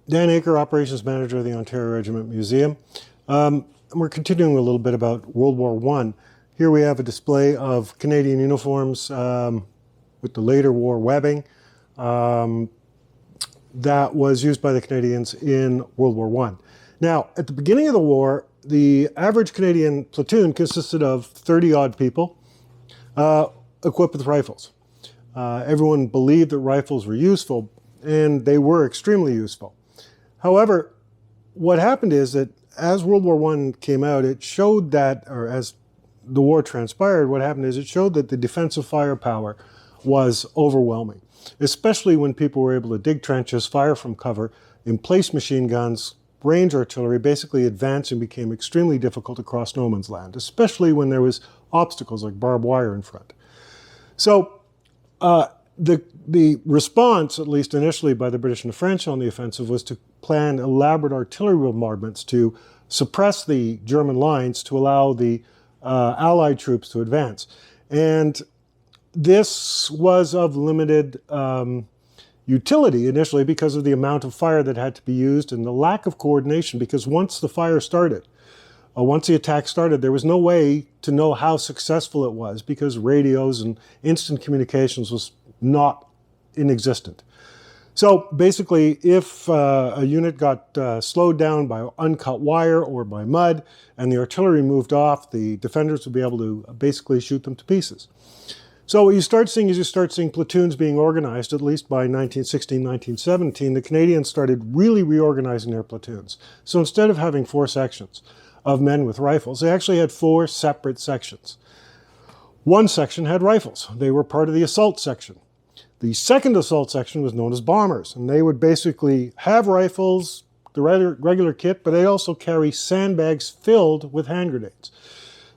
Dan Acre, Operations Manager of the Ontario Regiment Museum. We're continuing a little bit about World War I. Here we have a display of Canadian uniforms with the later war webbing that was used by the Canadians in World War I. Now, at the beginning of the war, the average Canadian platoon consisted of 30-odd people equipped with rifles. Everyone believed that rifles were useful, and they were extremely useful. However, what happened is that as World War I came out, it showed that, or as the war transpired, what happened is it showed that the defensive firepower was overwhelming, especially when people were able to dig trenches, fire from cover, emplace machine guns, range artillery, basically advancing became extremely difficult across no man's land, especially when there was obstacles like barbed wire in front. So the response, at least initially by the British and the French on the offensive, was to plan elaborate artillery bombardments to suppress the German lines to allow the Allied troops to advance. And this was of limited utility initially because of the amount of fire that had to be used and the lack of coordination, because once the fire started, once the attack started, there was no way to know how successful it was because radios and instant communications was not inexistent. So basically, if a unit got slowed down by uncut wire or by mud and the artillery moved off, the defenders would be able to basically shoot them to pieces. So what you start seeing is you start seeing platoons being organized, at least by 1916, 1917. The Canadians started really reorganizing their platoons. So instead of having 4 sections of men with rifles, they actually had 4 separate sections. One section had rifles. They were part of the assault section. The second assault section was known as bombers, and they would basically have rifles, the regular kit, but they also carry sandbags filled with hand grenades.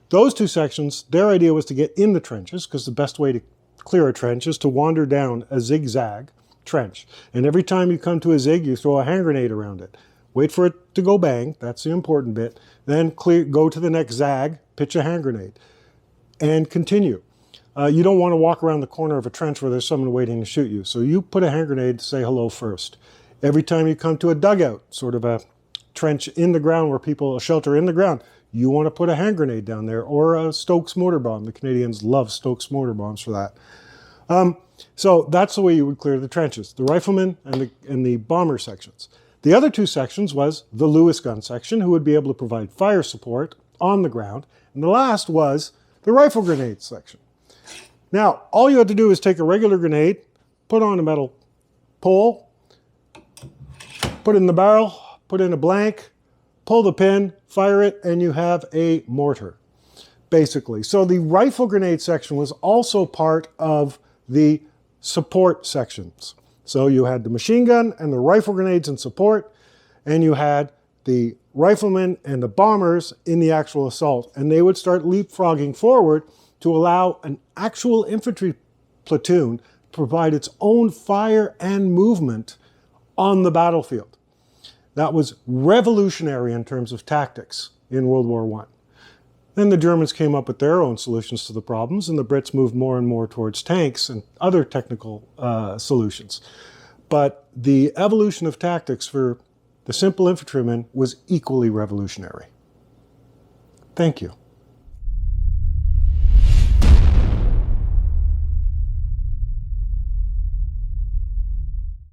Those 2 sections, their idea was to get in the trenches, because the best way to clear a trench is to wander down a zigzag trench. And every time you come to a zig, you throw a hand grenade around it. Wait for it to go bang, that's the important bit. Then go to the next zag, pitch a hand grenade, and continue. You don't want to walk around the corner of a trench where there's someone waiting to shoot you. So you put a hand grenade to say hello first. Every time you come to a dugout, sort of a trench in the ground where people shelter in the ground, you want to put a hand grenade down there or a Stokes mortar bomb. The Canadians love Stokes mortar bombs for that. So that's the way you would clear the trenches, the riflemen and the bomber sections. The other 2 sections was the Lewis gun section, who would be able to provide fire support on the ground. And the last was the rifle grenade section. Now, all you had to do is take a regular grenade, put on a metal pole, put it in the barrel, put in a blank, pull the pin, fire it, and you have a mortar, basically. So the rifle grenade section was also part of the support sections. So you had the machine gun and the rifle grenades in support, and you had the riflemen and the bombers in the actual assault. And they would start leapfrogging forward to allow an actual infantry platoon to provide its own fire and movement on the battlefield. That was revolutionary in terms of tactics in World War I. Then the Germans came up with their own solutions to the problems, and the Brits moved more and more towards tanks and other technical solutions. But the evolution of tactics for the simple infantryman was equally revolutionary. Thank you.